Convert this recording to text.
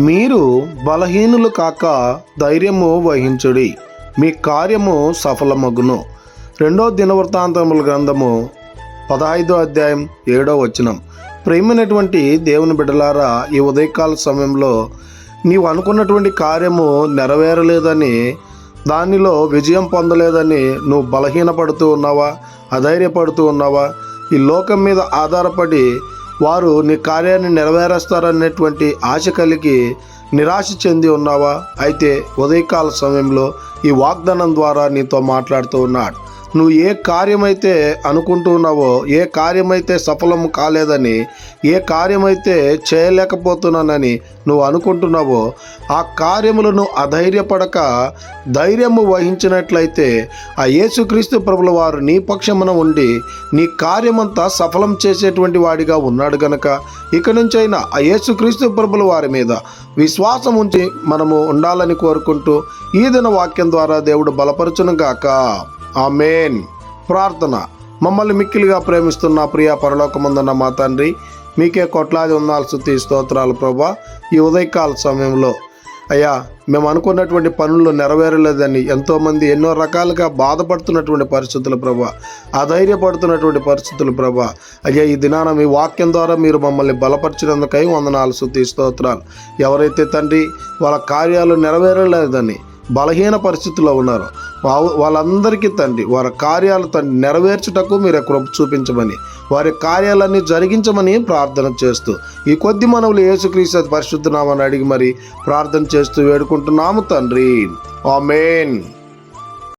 మీరు బలహీనులు కాక ధైర్యము వహించుడి, మీ కార్యము సఫలమగును. 2 దినవృత్తాంతముల గ్రంథము 15వ అధ్యాయం 7వ వచనం. ప్రియమైనటువంటి దేవుని బిడ్డలారా, ఈ ఉదయకాల సమయంలో నీవు అనుకున్నటువంటి కార్యము నెరవేరలేదని, దానిలో విజయం పొందలేదని నువ్వు బలహీనపడుతూ ఉన్నావా, అధైర్యపడుతూ ఉన్నావా? ఈ లోకం మీద ఆధారపడి వారు నీ కార్యాన్ని నెరవేరుస్తారనేటువంటి ఆశ కలిగి నిరాశ చెంది ఉన్నావా? అయితే ఉదయకాల సమయంలో ఈ వాగ్దానం ద్వారా నీతో మాట్లాడుతూ ఉన్నాడు. నువ్వు ఏ కార్యమైతే అనుకుంటూ ఉన్నావో, ఏ కార్యమైతే సఫలము కాలేదని, ఏ కార్యమైతే చేయలేకపోతున్నానని నువ్వు అనుకుంటున్నావో, ఆ కార్యములను అధైర్యపడక ధైర్యము వహించినట్లయితే ఆ యేసుక్రీస్తు ప్రభుల వారు నీ పక్షమున ఉండి నీ కార్యమంతా సఫలం చేసేటువంటి వాడిగా ఉన్నాడు గనక ఇక నుంచైనా ఆ యేసుక్రీస్తు ప్రభుల వారి మీద విశ్వాసం ఉంచి మనము ఉండాలని కోరుకుంటూ ఈ దిన వాక్యం ద్వారా దేవుడు బలపరచును గాక. ఆమేన్. ప్రార్థన. మమ్మల్ని మిక్కిలిగా ప్రేమిస్తున్న ప్రియ పరలోకమందున్న మా తండ్రి, మీకే కోట్లాది వందనాలు, స్తుతి స్తోత్రాలు ప్రభా. ఈ ఉదయకాల సమయంలో అయ్యా, మేము అనుకున్నటువంటి పనులు నెరవేరలేదని ఎంతోమంది ఎన్నో రకాలుగా బాధపడుతున్నటువంటి పరిస్థితులు ప్రభా, అధైర్యపడుతున్నటువంటి పరిస్థితులు ప్రభా. అయ్యా, ఈ దినాన మీ వాక్యం ద్వారా మీరు మమ్మల్ని బలపరిచినందుకై వందనాలు, స్తుతి స్తోత్రాలు. ఎవరైతే తండ్రి వాళ్ళ కార్యాలు నెరవేరలేదని బలహీన పరిస్థితుల్లో ఉన్నారో వాళ్ళందరికీ తండ్రి వారి కార్యాలు తండ్రి నెరవేర్చుటకు మీరు కృప చూపించమని, వారి కార్యాలన్నీ జరిగించమని ప్రార్థన చేస్తూ ఈ కొద్ది మనవులు యేసుక్రీస్తు పరిశుద్ధ నామమున అడిగి మరి ప్రార్థన చేస్తూ వేడుకుంటున్నాము తండ్రి. ఆమేన్.